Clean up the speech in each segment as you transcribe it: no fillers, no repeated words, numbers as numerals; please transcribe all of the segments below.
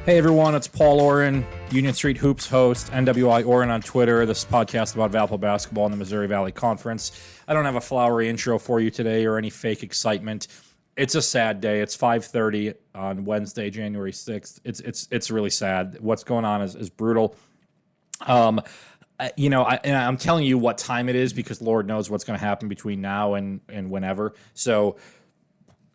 Hey everyone, it's Paul Oren, Union Street Hoops host, NWI Oren on Twitter. This podcast about Valpo basketball in the Missouri Valley Conference. I don't have a flowery intro for you today or any fake excitement. It's a sad day. It's 5:30 on Wednesday, January 6th. It's really sad. What's going on is brutal. I'm telling you what time it is because Lord knows what's going to happen between now and whenever. So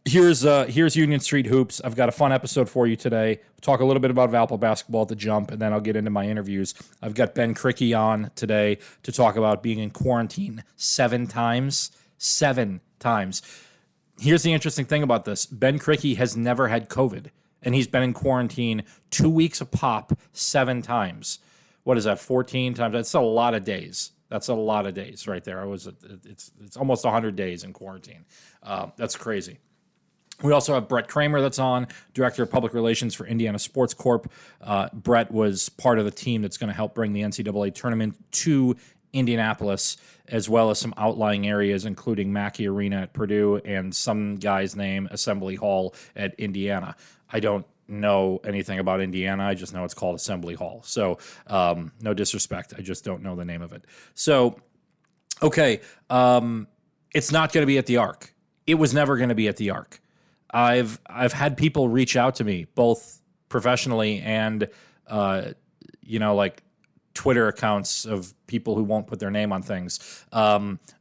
Here's Union Street Hoops. I've got a fun episode for you today. We'll talk a little bit about Valpo basketball at the jump, and then I'll get into my interviews. I've got Ben Krikke on today to talk about being in quarantine 7 times. 7 times. Here's the interesting thing about this. Ben Krikke has never had COVID, and he's been in quarantine 2 weeks a pop 7 times. What is that, 14 times? That's a lot of days. That's a lot of days right there. It's almost 100 days in quarantine. That's crazy. We also have Brett Kramer that's on, Director of Public Relations for Indiana Sports Corp. Brett was part of the team that's going to help bring the NCAA tournament to Indianapolis, as well as some outlying areas, including Mackey Arena at Purdue and some guy's name, Assembly Hall at Indiana. I don't know anything about Indiana. I just know it's called Assembly Hall. So no disrespect. I just don't know the name of it. So, okay, it's not going to be at the Arc. It was never going to be at the Arc. I've had people reach out to me, both professionally and, like Twitter accounts of people who won't put their name on things,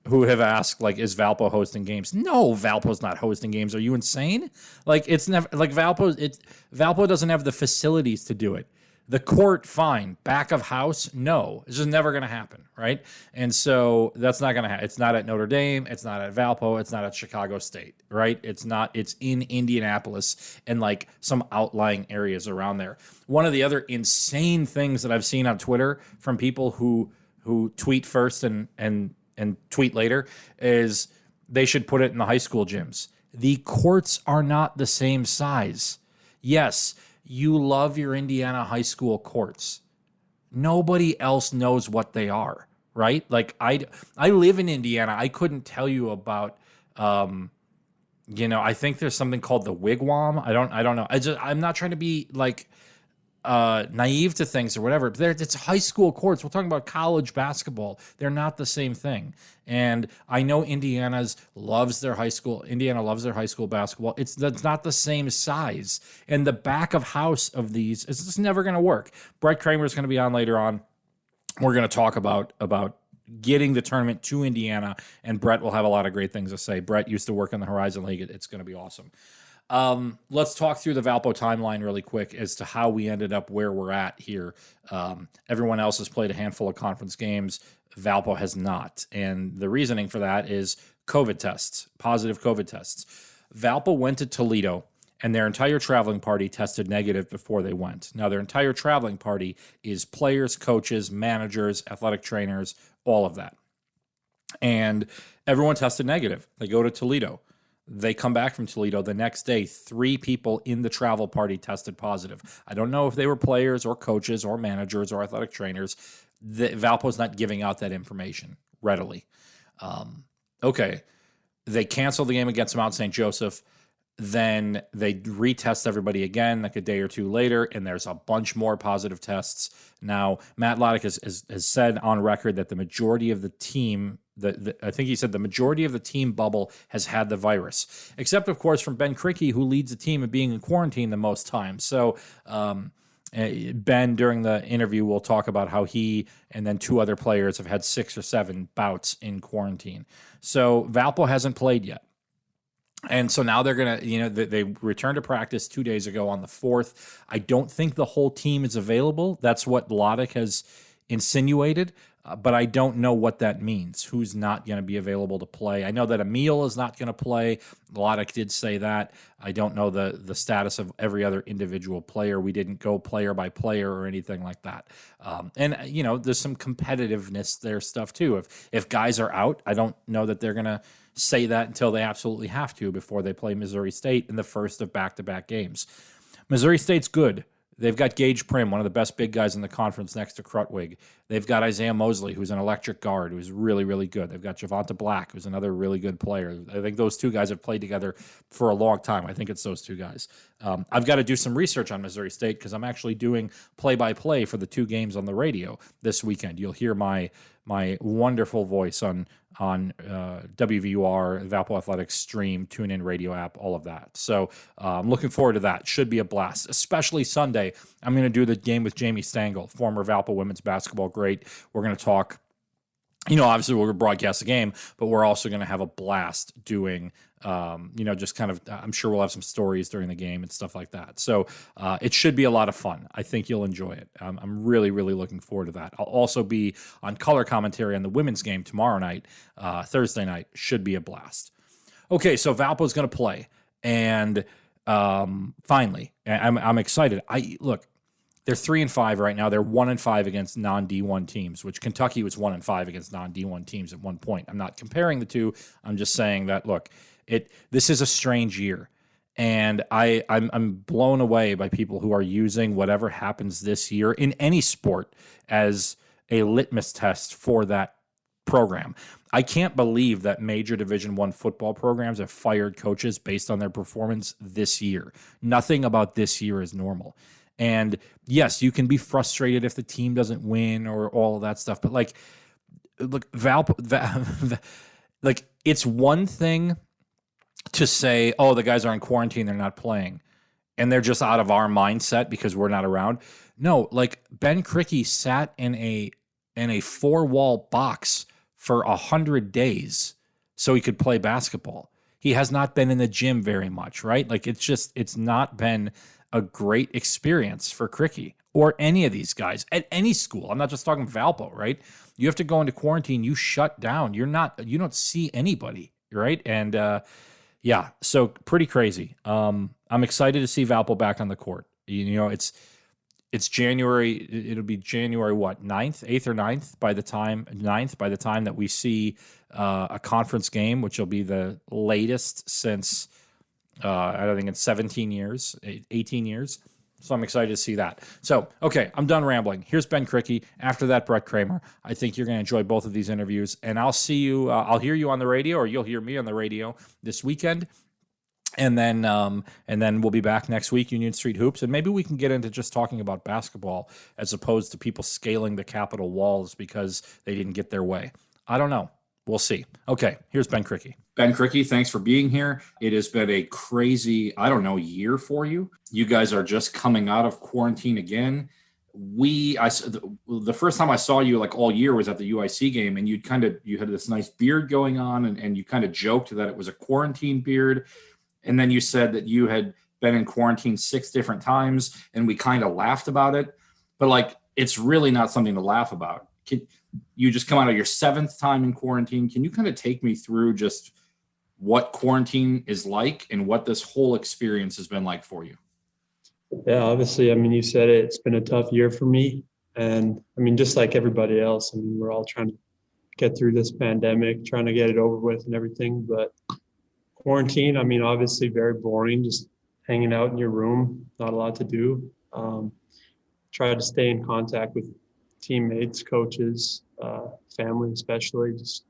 who have asked, like, is Valpo hosting games? No, Valpo's not hosting games. Are you insane? Like, it's never like Valpo doesn't have the facilities to do it. The court, fine. Back of house, no. It's just never going to happen, right? And so that's not going to happen. It's not at Notre Dame. It's not at Valpo. It's not at Chicago State, right? It's not. It's in Indianapolis and like some outlying areas around there. One of the other insane things that I've seen on Twitter from people who tweet first and tweet later is they should put it in the high school gyms. The courts are not the same size. Yes, you love your Indiana high school courts. Nobody else knows what they are, right? Like I live in Indiana. I couldn't tell you about, I think there's something called the Wigwam. I don't know. I'm not trying to be like naive to things or whatever. But it's high school courts. We're talking about college basketball. They're not the same thing. And I know Indiana loves their high school basketball. That's not the same size. And the back of house of these is just never going to work. Brett Kramer is going to be on later on. We're going to talk about getting the tournament to Indiana, and Brett will have a lot of great things to say. Brett used to work in the Horizon League. It's going to be awesome. Let's talk through the Valpo timeline really quick as to how we ended up where we're at here. Everyone else has played a handful of conference games. Valpo has not. And the reasoning for that is COVID tests, positive COVID tests. Valpo went to Toledo, and their entire traveling party tested negative before they went. Now, their entire traveling party is players, coaches, managers, athletic trainers, all of that. And everyone tested negative. They go to Toledo. They come back from Toledo the next day. 3 people in the travel party tested positive. I don't know if they were players or coaches or managers or athletic trainers. Valpo's not giving out that information readily. Okay. They canceled the game against Mount St. Joseph. Then they retest everybody again like a day or two later, and there's a bunch more positive tests. Now, Matt Loddick has said on record that the majority of the team, I think he said the majority of the team bubble has had the virus, except, of course, from Ben Krikke, who leads the team in being in quarantine the most times. So Ben, during the interview, will talk about how he and then 2 other players have had 6 or 7 bouts in quarantine. So Valpo hasn't played yet. And so now they're going to, they returned to practice 2 days ago on the 4th. I don't think the whole team is available. That's what Loddick has insinuated, but I don't know what that means. Who's not going to be available to play? I know that Emil is not going to play. Loddick did say that. I don't know the status of every other individual player. We didn't go player by player or anything like that. And there's some competitiveness there stuff too. If guys are out, I don't know that they're going to say that until they absolutely have to before they play Missouri State in the first of back-to-back games. Missouri State's good. They've got Gage Prim, one of the best big guys in the conference next to Krutwig. They've got Isaiah Mosley, who's an electric guard, who's really, really good. They've got Javonta Black, who's another really good player. I think those two guys have played together for a long time. I think it's those two guys. I've got to do some research on Missouri State because I'm actually doing play-by-play for the two games on the radio this weekend. You'll hear my wonderful voice on WVUR, Valpo Athletics stream, TuneIn radio app, all of that. So I'm looking forward to that. Should be a blast, especially Sunday. I'm going to do the game with Jamie Stangl, former Valpo women's basketball great. We're going to talk, obviously we're going to broadcast the game, but we're also going to have a blast doing, just kind of, I'm sure we'll have some stories during the game and stuff like that. So it should be a lot of fun. I think you'll enjoy it. I'm really, really looking forward to that. I'll also be on color commentary on the women's game tomorrow night, Thursday night. Should be a blast. Okay, so Valpo's going to play. And finally, I'm excited. Look, they're 3-5 right now. They're 1-5 against non-D1 teams, which Kentucky was 1-5 against non-D1 teams at one point. I'm not comparing the two. I'm just saying that, look, this is a strange year. And I'm blown away by people who are using whatever happens this year in any sport as a litmus test for that program. I can't believe that major Division I football programs have fired coaches based on their performance this year. Nothing about this year is normal. And yes, you can be frustrated if the team doesn't win or all of that stuff. But look, it's one thing to say, oh, the guys are in quarantine, they're not playing, and they're just out of our mindset because we're not around. No, like Ben Krikke sat in a 4-wall box for 100 days so he could play basketball. He has not been in the gym very much, right? Like it's not been a great experience for Krikke or any of these guys at any school. I'm not just talking Valpo, right? You have to go into quarantine. You shut down. You don't see anybody, right? And so pretty crazy. I'm excited to see Valpo back on the court. It's January. It'll be January 8th or 9th by the time that we see a conference game, which will be the latest since I don't think it's 17 years, 18 years. So I'm excited to see that. So, okay, I'm done rambling. Here's Ben Krikke. After that, Brett Kramer. I think you're going to enjoy both of these interviews. And I'll see you, I'll hear you on the radio, or you'll hear me on the radio this weekend. And then we'll be back next week, Union Street Hoops. And maybe we can get into just talking about basketball as opposed to people scaling the Capitol walls because they didn't get their way. I don't know. We'll see. Okay, here's Ben Krikke. Ben Krikke, thanks for being here. It has been a crazy, year for you. You guys are just coming out of quarantine again. The first time I saw you all year was at the UIC game, and you had this nice beard going on, and you kind of joked that it was a quarantine beard. And then you said that you had been in quarantine 6 different times, and we kind of laughed about it. But it's really not something to laugh about. You just come out of your 7th time in quarantine. Can you kind of take me through just what quarantine is like and what this whole experience has been like for you? Yeah, obviously, you said it. It's been a tough year for me. And just like everybody else, we're all trying to get through this pandemic, trying to get it over with and everything. But quarantine, obviously very boring, just hanging out in your room, not a lot to do. Try to stay in contact with teammates, coaches, family especially, just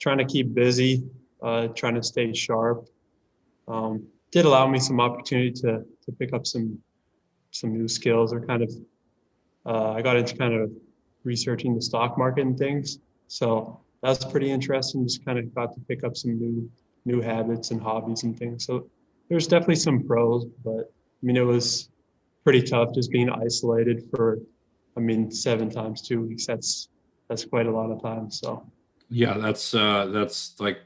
trying to keep busy, trying to stay sharp. Did allow me some opportunity to pick up some new skills, or I got into kind of researching the stock market and things. So that's pretty interesting. Just kind of got to pick up some new habits and hobbies and things. So there's definitely some pros, but it was pretty tough just being isolated for 7 times 2 weeks. That's quite a lot of time. So yeah, that's like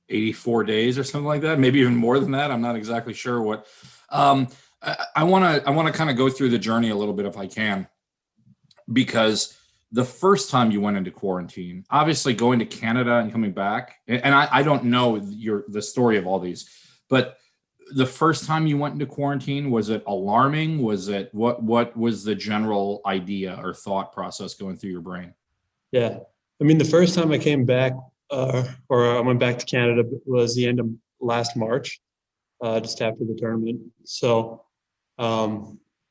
84 days or something like that, maybe even more than that. I'm not exactly sure what. I want to kind of go through the journey a little bit if I can, because the first time you went into quarantine, obviously going to Canada and coming back, and I don't know the story of all these, but the first time you went into quarantine, was it alarming? Was it what was the general idea or thought process going through your brain? Yeah, the first time I came back, or I went back to Canada, was the end of last March, just after the tournament. So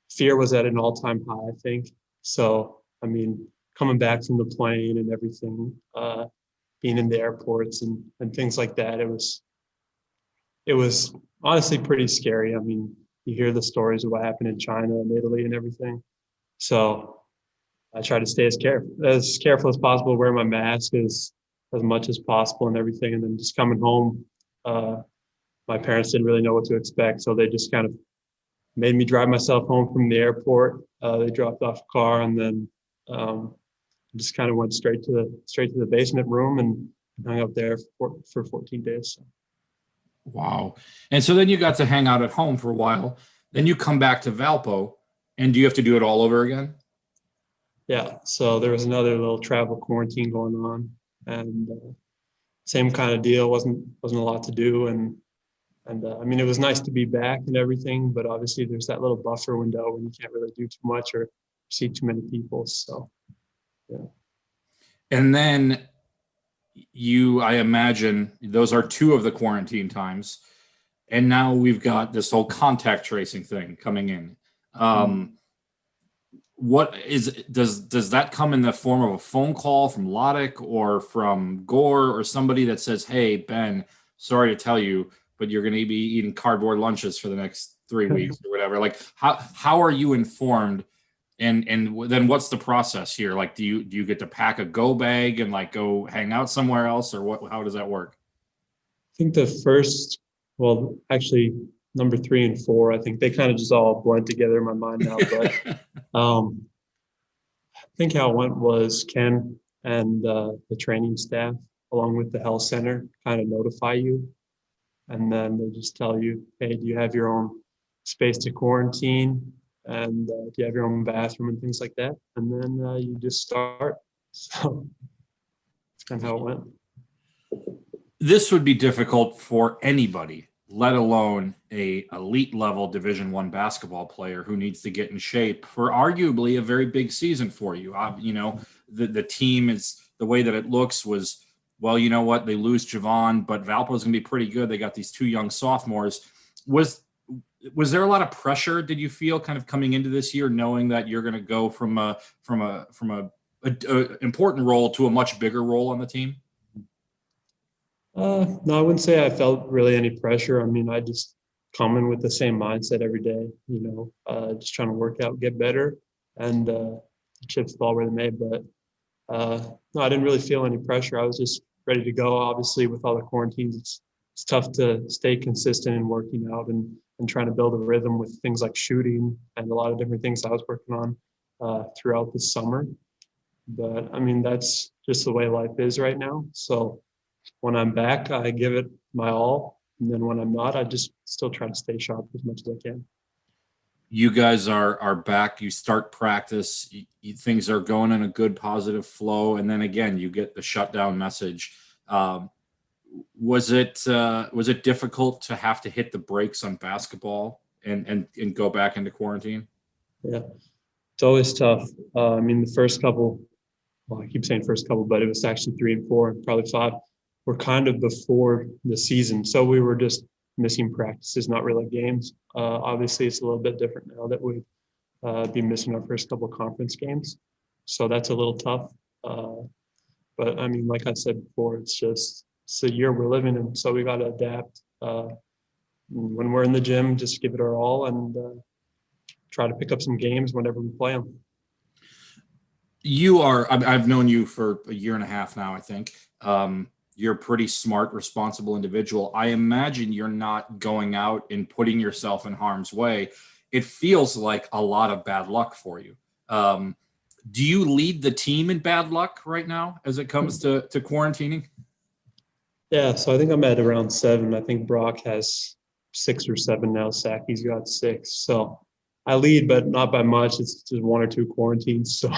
fear was at an all-time high, I think. So, I mean, coming back from the plane and everything, being in the airports and things like that, it was honestly pretty scary. I mean, you hear the stories of what happened in China and Italy and everything. So I try to stay as careful as possible, wear my mask as much as possible and everything. And then just coming home, my parents didn't really know what to expect, so they just kind of made me drive myself home from the airport. They dropped off a car, and then just kind of went straight to the basement room and hung out there for 14 days. So. Wow. And so then you got to hang out at home for a while. Then you come back to Valpo, and do you have to do it all over again? Yeah. So there was another little travel quarantine going on, and same kind of deal. wasn't a lot to do, and I mean, it was nice to be back and everything, but obviously there's that little buffer window when you can't really do too much or see too many people. So, yeah. And then I imagine those are two of the quarantine times. And now we've got this whole contact tracing thing coming in. Does that come in the form of a phone call from Loddick or from Gore or somebody that says, "Hey, Ben, sorry to tell you, but you're going to be eating cardboard lunches for the next 3 weeks," or whatever? Like, how are you informed? And then what's the process here? Like, do you get to pack a go bag and like go hang out somewhere else, or what? How does that work? I think actually, number 3 and 4, I think they kind of just all blend together in my mind now. But I think how it went was Ken and the training staff, along with the health center, kind of notify you. And then they just tell you, hey, do you have your own space to quarantine? And do you have your own bathroom and things like that? And then you just start. So that's kind of how it went. This would be difficult for anybody, let alone a elite level Division I basketball player who needs to get in shape for arguably a very big season for you. The team is the way that it looks was, well, you know what? They lose Javon, but Valpo's going to be pretty good. They got these 2 young sophomores. Was there a lot of pressure? Did you feel kind of coming into this year, knowing that you're going to go from a important role to a much bigger role on the team? No, I wouldn't say I felt really any pressure. I mean, I just come in with the same mindset every day, just trying to work out, get better, and chips fall where they may. But no, I didn't really feel any pressure. I was just ready to go. Obviously, with all the quarantines, it's tough to stay consistent in working out and trying to build a rhythm with things like shooting and a lot of different things I was working on throughout the summer. But I mean, that's just the way life is right now. So when I'm back, I give it my all. And then when I'm not, I just still try to stay sharp as much as I can. You guys are back. You start practice. Things are going in a good positive flow. And then again, you get the shutdown message. Was it difficult to have to hit the brakes on basketball and go back into quarantine? Yeah, it's always tough. I mean, the first couple, well, I keep saying first couple, but it was actually 3 and 4, and probably 5, were kind of before the season. So we were just missing practices, not really games. Obviously, it's a little bit different now that we'd be missing our first couple conference games. So that's a little tough. But I mean, like I said before, it's the year we're living in. So we got to adapt. When we're in the gym, just give it our all and try to pick up some games whenever we play them. I've known you for a year and a half now, I think. You're a pretty smart, responsible individual. I imagine you're not going out and putting yourself in harm's way. It feels like a lot of bad luck for you. Do you lead the team in bad luck right now as it comes to quarantining? Yeah, so I think I'm at around 7. I think Brock has 6 or 7 now. Saki's got 6. So I lead, but not by much. It's just 1 or 2 quarantines. So.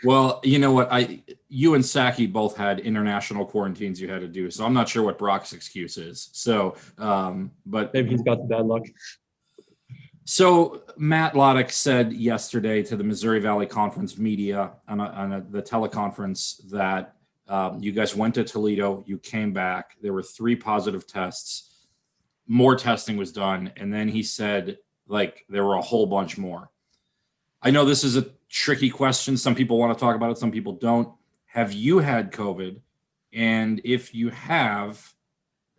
Well, you know what? You and Saki both had international quarantines you had to do, so I'm not sure what Brock's excuse is. So, but maybe he's got the bad luck. So Matt Loddick said yesterday to the Missouri Valley Conference media on the teleconference that you guys went to Toledo, you came back, there were 3 positive tests, more testing was done, and then he said like there were a whole bunch more. I know this is a tricky question. Some people want to talk about it, some people don't. Have you had COVID? And if you have,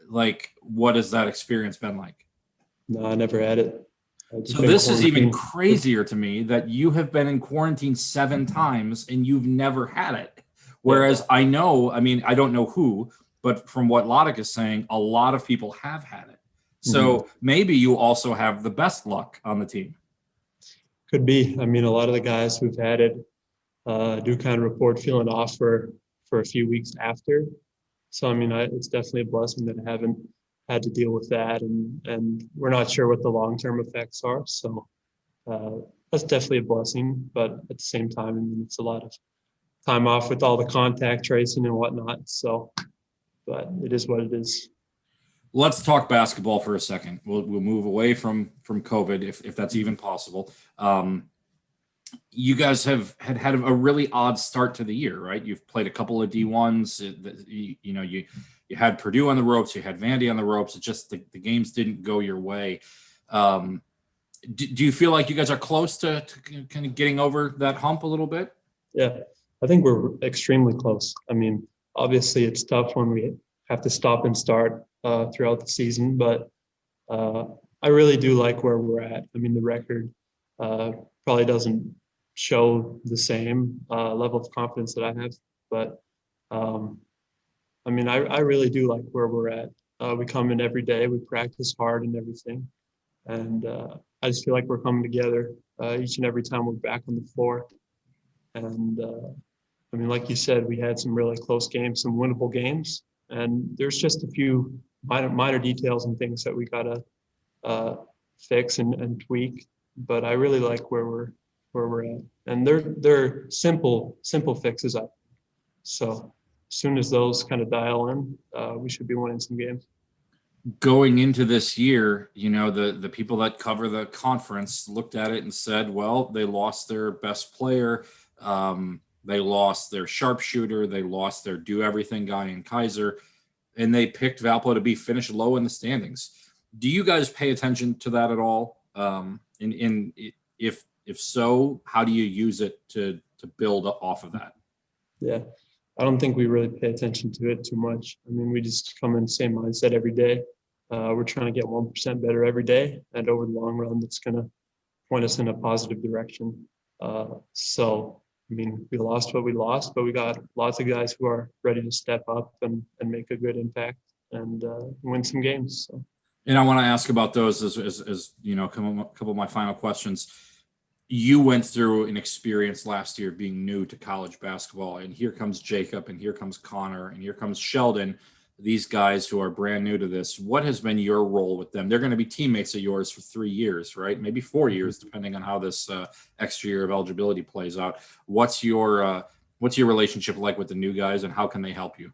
like, what has that experience been like? No, I never had it. So this is even crazier to me that you have been in quarantine 7 times and you've never had it. Whereas I know, I mean, I don't know who, but from what Loddick is saying, a lot of people have had it. So maybe you also have the best luck on the team. Could be. I mean, a lot of the guys who've had it do kind of report feeling off for a few weeks after. So, I mean, it's definitely a blessing that I haven't had to deal with that. And we're not sure what the long-term effects are. So that's definitely a blessing. But at the same time, I mean, it's a lot of time off with all the contact tracing and whatnot. So, but it is what it is. Let's talk basketball for a second. We'll move away from COVID if that's even possible. You guys have had a really odd start to the year, right? You've played a couple of D1s. You had Purdue on the ropes, you had Vandy on the ropes. It just the games didn't go your way. Do you feel like you guys are close to kind of getting over that hump a little bit? Yeah, I think we're extremely close. I mean, obviously it's tough when we have to stop and start throughout the season, but I really do like where we're at. I mean, the record probably doesn't show the same level of confidence that I have, but I mean, I really do like where we're at. We come in every day, we practice hard and everything, and I just feel like we're coming together each and every time we're back on the floor. And I mean, like you said, we had some really close games, some winnable games, and there's just a few minor details and things that we gotta fix and tweak. But I really like where we're at, and they're simple fixes. So as soon as those kind of dial in, we should be winning some games. Going into this year, you know, the people that cover the conference looked at it and said, well, they lost their best player. They lost their sharpshooter. They lost their do-everything guy in Kaiser. And they picked Valpo to be finished low in the standings. Do you guys pay attention to that at all? If so, how do you use it to build off of that? Yeah, I don't think we really pay attention to it too much. I mean, we just come in the same mindset every day. We're trying to get 1% better every day, and over the long run, that's going to point us in a positive direction. So, I mean, we lost what we lost, but we got lots of guys who are ready to step up and make a good impact and win some games. So. And I want to ask about those as you know, a couple of my final questions. You went through an experience last year being new to college basketball, and here comes Jacob, and here comes Connor, and here comes Sheldon, these guys who are brand new to this. What has been your role with them? They're going to be teammates of yours for 3 years, right? Maybe 4 years, depending on how this extra year of eligibility plays out. What's your relationship like with the new guys, and how can they help you?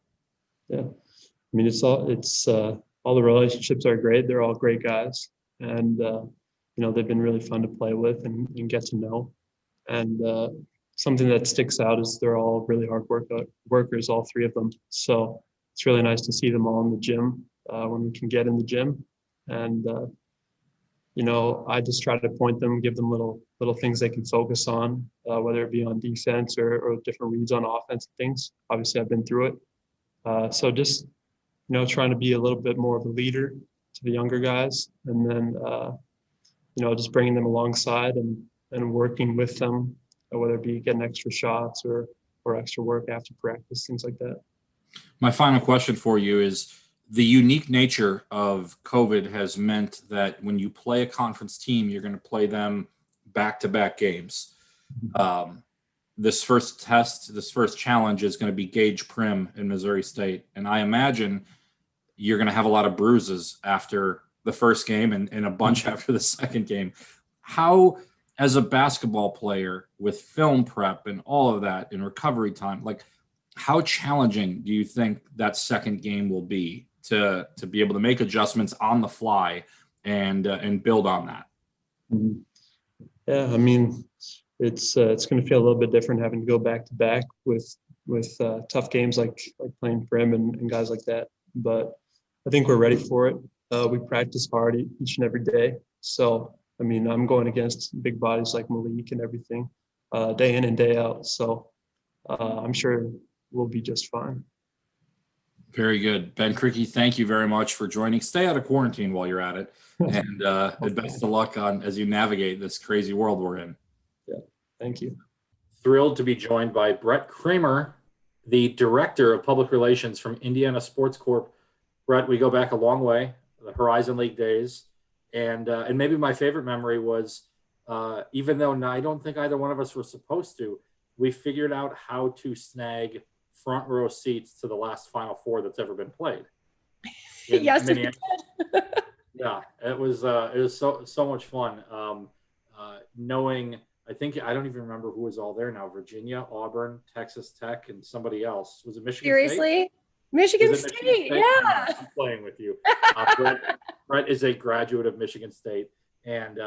Yeah, I mean, all the relationships are great. They're all great guys, and you know, they've been really fun to play with and get to know. And something that sticks out is they're all really hard workers, all 3 of them. So it's really nice to see them all in the gym when we can get in the gym. And you know, I just try to point them, give them little things they can focus on, whether it be on defense or different reads on offense things. Obviously, I've been through it. So just, you know, trying to be a little bit more of a leader to the younger guys, and then you know, just bringing them alongside and working with them, whether it be getting extra shots or extra work after practice, things like that. My final question for you is, the unique nature of COVID has meant that when you play a conference team, you're going to play them back-to-back games. This first challenge is going to be Gage Prim in Missouri State. And I imagine you're going to have a lot of bruises after the first game and a bunch after the second game. How, as a basketball player with film prep and all of that in recovery time, like, how challenging do you think that second game will be to be able to make adjustments on the fly and build on that? Mm-hmm. Yeah, I mean, it's going to feel a little bit different having to go back to back with tough games like playing Prim and guys like that. But I think we're ready for it. We practice hard each and every day. So I mean, I'm going against big bodies like Malik and everything, day in and day out. So I'm sure we'll be just fine. Very good. Ben Krikke, thank you very much for joining. Stay out of quarantine while you're at it. And best of luck as you navigate this crazy world we're in. Yeah, thank you. Thrilled to be joined by Brett Kramer, the Director of Public Relations from Indiana Sports Corp. Brett, we go back a long way, the Horizon League days. And maybe my favorite memory was, even though I don't think either one of us were supposed to, we figured out how to snag front row seats to the last Final Four that's ever been played. Yes, we did. Yeah, it was so much fun. Knowing, I don't even remember who was all there now. Virginia, Auburn, Texas Tech, and somebody else. Was it Michigan Seriously? State? Michigan State, yeah. I'm playing with you. Brett is a graduate of Michigan State, and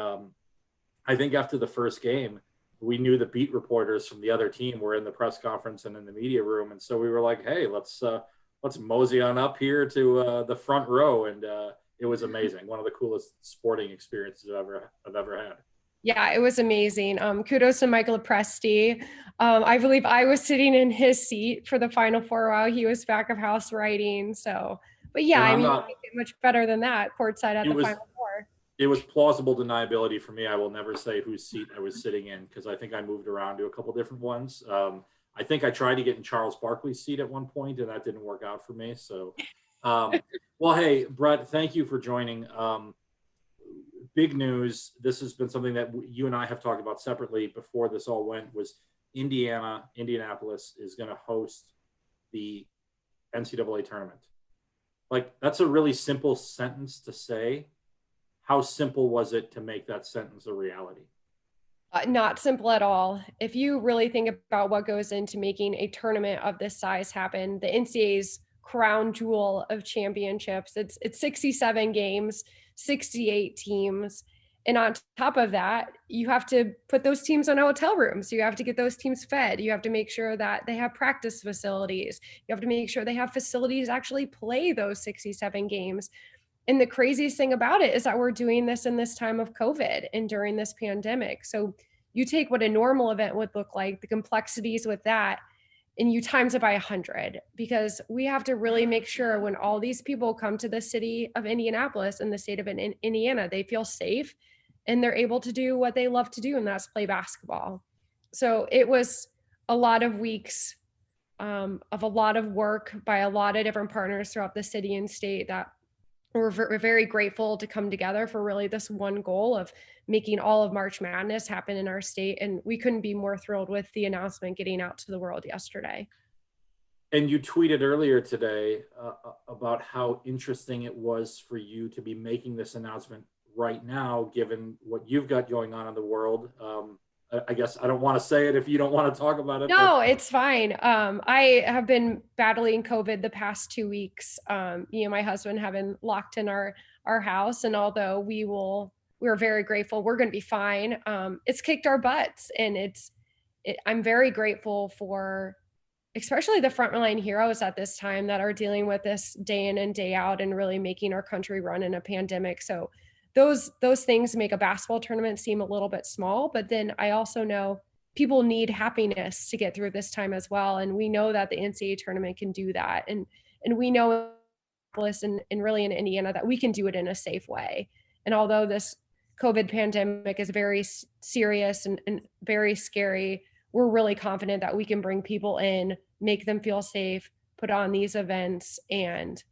I think after the first game, we knew the beat reporters from the other team were in the press conference and in the media room, and so we were like, "Hey, let's mosey on up here to the front row," and it was amazing. One of the coolest sporting experiences I've ever had. Yeah, it was amazing. Kudos to Michael Presti. I believe I was sitting in his seat for the Final Four while he was back of house writing. So, but yeah, I mean, you make it much better than that, courtside at the Final Four. It was plausible deniability for me. I will never say whose seat I was sitting in because I think I moved around to a couple different ones. I think I tried to get in Charles Barkley's seat at one point, and that didn't work out for me. So, well, hey, Brett, thank you for joining. Big news. This has been something that you and I have talked about separately before this all went, was Indianapolis is going to host the NCAA tournament. Like, that's a really simple sentence to say. How simple was it to make that sentence a reality? Not simple at all. If you really think about what goes into making a tournament of this size happen, the NCAA's crown jewel of championships, it's 67 games, 68 teams. And on top of that, you have to put those teams on hotel rooms. You have to get those teams fed. You have to make sure that they have practice facilities. You have to make sure they have facilities to actually play those 67 games. And the craziest thing about it is that we're doing this in this time of COVID and during this pandemic. So you take what a normal event would look like, the complexities with that, and you times it by 100, because we have to really make sure when all these people come to the city of Indianapolis and the state of Indiana, they feel safe and they're able to do what they love to do, and that's play basketball. So it was a lot of weeks of a lot of work by a lot of different partners throughout the city and state that we're very grateful to come together for really this one goal of making all of March Madness happen in our state. And we couldn't be more thrilled with the announcement getting out to the world yesterday. And you tweeted earlier today about how interesting it was for you to be making this announcement right now, given what you've got going on in the world. I guess I don't want to say it if you don't want to talk about it. No, it's fine. I have been battling COVID the past 2 weeks. Me and my husband have been locked in our house. And although we're very grateful, we're going to be fine. It's kicked our butts, and I'm very grateful for especially the frontline heroes at this time that are dealing with this day in and day out and really making our country run in a pandemic. So those things make a basketball tournament seem a little bit small, but then I also know people need happiness to get through this time as well. And we know that the NCAA tournament can do that. And we know and really in Indiana that we can do it in a safe way. And although this COVID pandemic is very serious and very scary, we're really confident that we can bring people in, make them feel safe, put on these events, and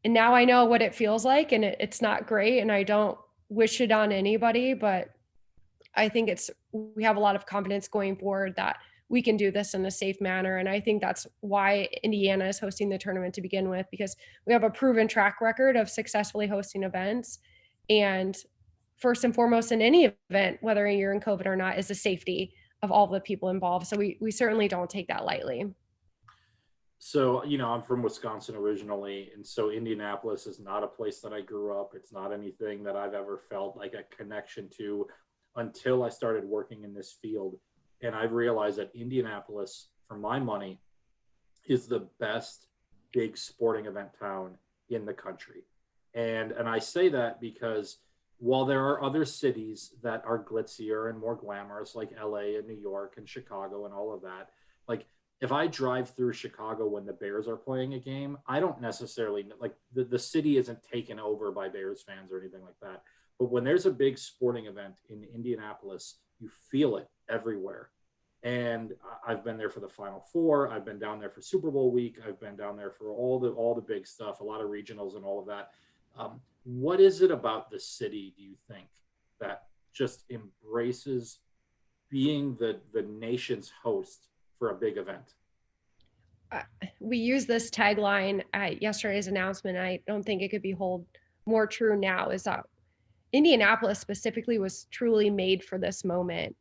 now I know what it feels like, and it's not great, and I don't wish it on anybody, but I think we have a lot of confidence going forward that we can do this in a safe manner. And I think that's why Indiana is hosting the tournament to begin with, because we have a proven track record of successfully hosting events. And first and foremost in any event, whether you're in COVID or not, is the safety of all the people involved. So we certainly don't take that lightly. So, I'm from Wisconsin originally, and so Indianapolis is not a place that I grew up. It's not anything that I've ever felt like a connection to until I started working in this field. And I've realized that Indianapolis, for my money, is the best big sporting event town in the country. And I say that because while there are other cities that are glitzier and more glamorous, like LA and New York and Chicago and all of that, like if I drive through Chicago when the Bears are playing a game, I don't necessarily like the city isn't taken over by Bears fans or anything like that. But when there's a big sporting event in Indianapolis, you feel it everywhere. And I've been there for the Final Four. I've been down there for Super Bowl week. I've been down there for all the big stuff, a lot of regionals and all of that. What is it about the city, do you think, that just embraces being the nation's host for a big event? We use this tagline at yesterday's announcement. I don't think it could be more true now, is that Indianapolis specifically was truly made for this moment.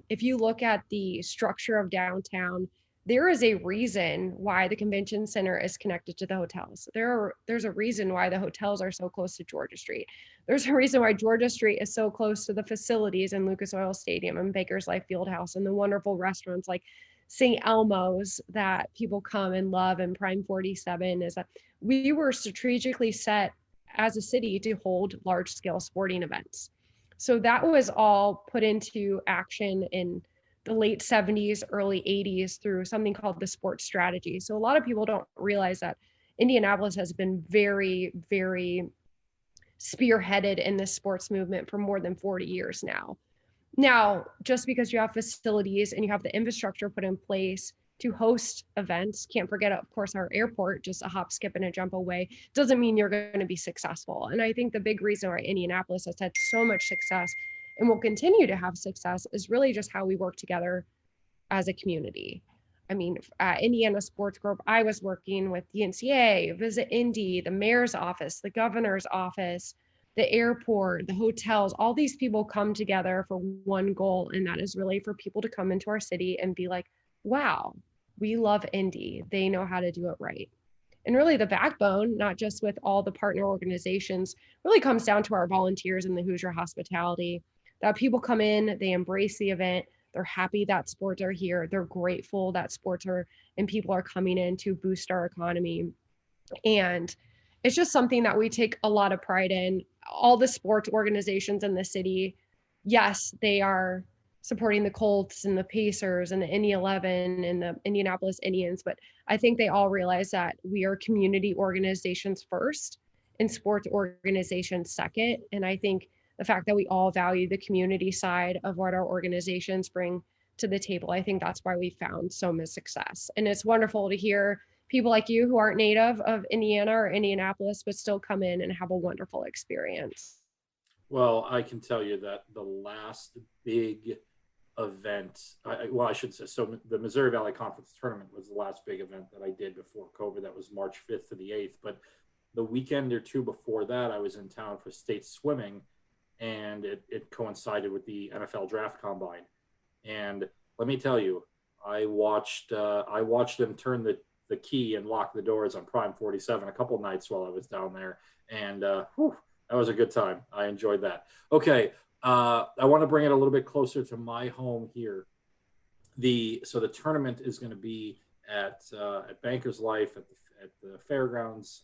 If you look at the structure of downtown, there is a reason why the convention center is connected to the hotels. There's a reason why the hotels are so close to Georgia Street. There's a reason why Georgia Street is so close to the facilities in Lucas Oil Stadium and Baker's Life Fieldhouse and the wonderful restaurants like St. Elmo's that people come and love, and Prime 47. Is that we were strategically set as a city to hold large scale sporting events. So that was all put into action in the late 70s, early 80s through something called the sports strategy. So a lot of people don't realize that Indianapolis has been very, very spearheaded in this sports movement for more than 40 years now. Now, just because you have facilities and you have the infrastructure put in place to host events, can't forget, of course, our airport, just a hop, skip, and a jump away, doesn't mean you're going to be successful. And I think the big reason why Indianapolis has had so much success and will continue to have success is really just how we work together as a community. I mean, at Indiana Sports Corp, I was working with the NCAA, Visit Indy, the mayor's office, the governor's office, the airport, the hotels. All these people come together for one goal, and that is really for people to come into our city and be like, wow, we love Indy. They know how to do it right. And really the backbone, not just with all the partner organizations, really comes down to our volunteers in the Hoosier hospitality, that people come in, they embrace the event, they're happy that sports are here, they're grateful that sports are and people are coming in to boost our economy. And it's just something that we take a lot of pride in. All the sports organizations in the city, yes, they are supporting the Colts and the Pacers and the Indy 11 and the Indianapolis Indians, but I think they all realize that we are community organizations first and sports organizations second. And I think the fact that we all value the community side of what our organizations bring to the table, I think that's why we found so much success. And it's wonderful to hear people like you who aren't native of Indiana or Indianapolis, but still come in and have a wonderful experience. Well, I can tell you that the last big event, I should say, so the Missouri Valley Conference Tournament was the last big event that I did before COVID. That was March 5th to the 8th. But the weekend or two before that, I was in town for state swimming, and it coincided with the NFL Draft Combine. And let me tell you, I watched them turn the key and lock the doors on Prime 47 a couple nights while I was down there. And that was a good time. I enjoyed that. Okay. I want to bring it a little bit closer to my home here. So the tournament is going to be at Bankers Life at the fairgrounds.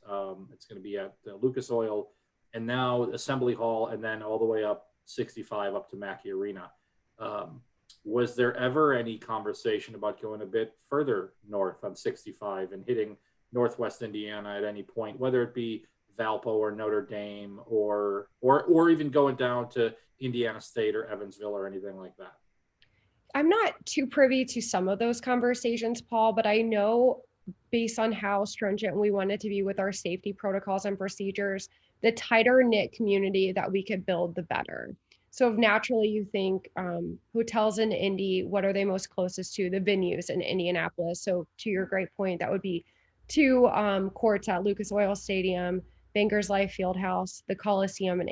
It's going to be at Lucas Oil, and now Assembly Hall, and then all the way up 65 up to Mackey Arena. Was there ever any conversation about going a bit further north on 65 and hitting Northwest Indiana at any point, whether it be Valpo or Notre Dame or even going down to Indiana State or Evansville or anything like that? I'm not too privy to some of those conversations, Paul, but I know based on how stringent we wanted to be with our safety protocols and procedures, the tighter knit community that we could build, the better. So if naturally you think hotels in Indy, what are they most closest to? The venues in Indianapolis. So to your great point, that would be two courts at Lucas Oil Stadium, Bankers Life Fieldhouse, the Coliseum, and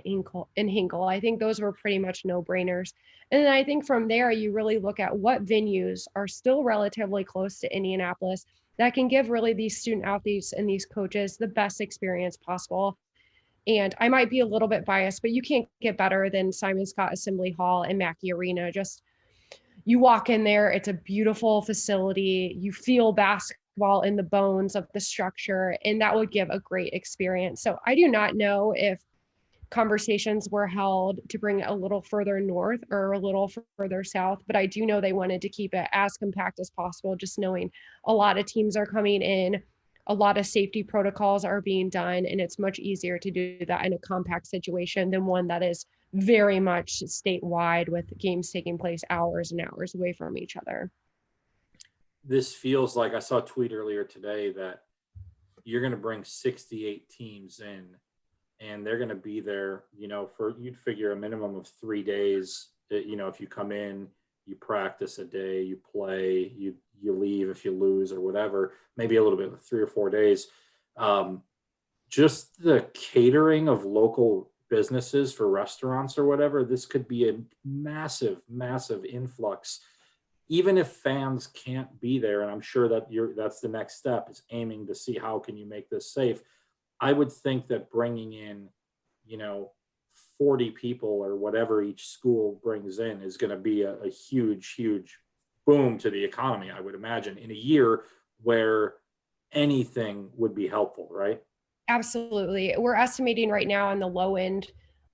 Hinkle. I think those were pretty much no-brainers. And then I think from there, you really look at what venues are still relatively close to Indianapolis that can give really these student athletes and these coaches the best experience possible. And I might be a little bit biased, but you can't get better than Simon Scott Assembly Hall and Mackey Arena. Just you walk in there, it's a beautiful facility. You feel basketball in the bones of the structure, and that would give a great experience. So I do not know if conversations were held to bring it a little further north or a little further south, but I do know they wanted to keep it as compact as possible, just knowing a lot of teams are coming in, a lot of safety protocols are being done, and it's much easier to do that in a compact situation than one that is very much statewide with games taking place hours and hours away from each other. This feels like, I saw a tweet earlier today that you're going to bring 68 teams in, and they're going to be there, for, you'd figure a minimum of 3 days. If you come in, you practice a day, you play, you leave if you lose or whatever, maybe a little bit, 3 or 4 days. Just the catering of local businesses for restaurants or whatever, this could be a massive, massive influx. Even if fans can't be there, and I'm sure that that's the next step, is aiming to see how can you make this safe. I would think that bringing in, 40 people or whatever each school brings in is going to be a huge, huge boom to the economy, I would imagine, in a year where anything would be helpful, right? Absolutely. We're estimating right now on the low end,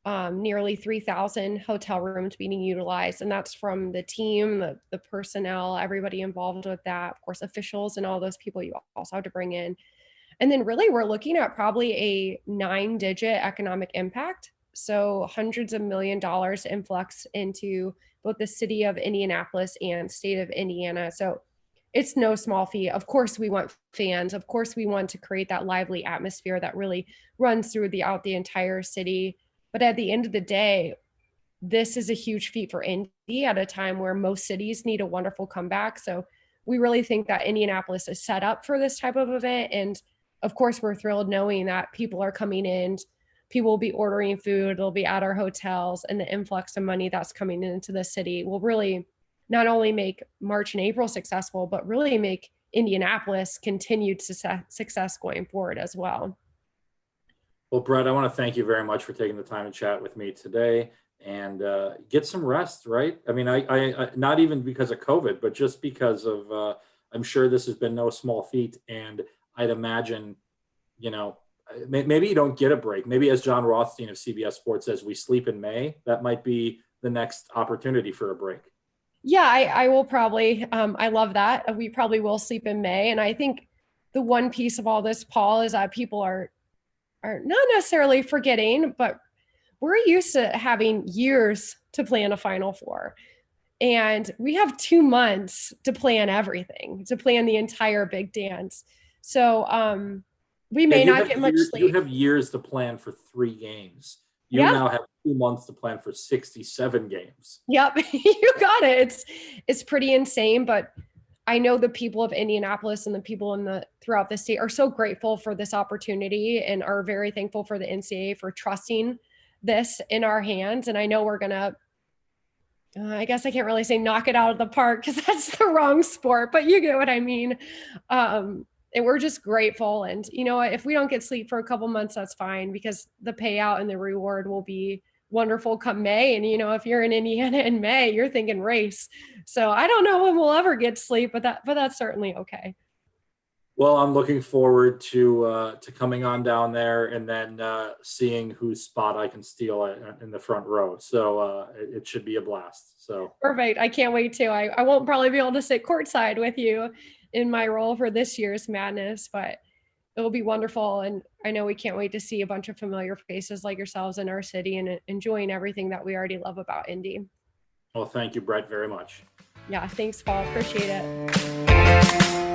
nearly 3,000 hotel rooms being utilized. And that's from the team, the personnel, everybody involved with that, of course, officials and all those people you also have to bring in. And then really we're looking at probably a 9-digit economic impact. So hundreds of $1 million influx into both the city of Indianapolis and state of Indiana. So it's no small feat. Of course, we want fans. Of course, we want to create that lively atmosphere that really runs throughout the entire city. But at the end of the day, this is a huge feat for Indy at a time where most cities need a wonderful comeback. So we really think that Indianapolis is set up for this type of event. And of course, we're thrilled knowing that people are coming in, people will be ordering food, they'll be at our hotels, and the influx of money that's coming into the city will really not only make March and April successful, but really make Indianapolis continued success going forward as well. Well, Brett, I want to thank you very much for taking the time to chat with me today, and get some rest, right? I mean, I not even because of COVID, but just because of, I'm sure this has been no small feat. And I'd imagine, maybe you don't get a break. Maybe, as John Rothstein of CBS Sports says, we sleep in May. That might be the next opportunity for a break. Yeah, I will probably, I love that. We probably will sleep in May. And I think the one piece of all this, Paul, is that people are not necessarily forgetting, but we're used to having years to plan a Final Four. And we have 2 months to plan everything, to plan the entire big dance. So we may not get much sleep. You have years to plan for 3 games. You now have 2 months to plan for 67 games. Yep, you got it. It's pretty insane, but I know the people of Indianapolis and the people throughout the state are so grateful for this opportunity and are very thankful for the NCAA for trusting this in our hands. And I know we're gonna, I guess I can't really say knock it out of the park because that's the wrong sport, but you get what I mean. And we're just grateful. And you know what, if we don't get sleep for a couple months, that's fine, because the payout and the reward will be wonderful come May. And if you're in Indiana in May, you're thinking race. So I don't know when we'll ever get sleep, but that's certainly okay. Well, I'm looking forward to coming on down there and then seeing whose spot I can steal in the front row. So it should be a blast. So perfect. I can't wait to. I won't probably be able to sit courtside with you in my role for this year's Madness, but it will be wonderful. And I know we can't wait to see a bunch of familiar faces like yourselves in our city and enjoying everything that we already love about Indy. Well, thank you, Brett, very much. Yeah, thanks, Paul. Appreciate it.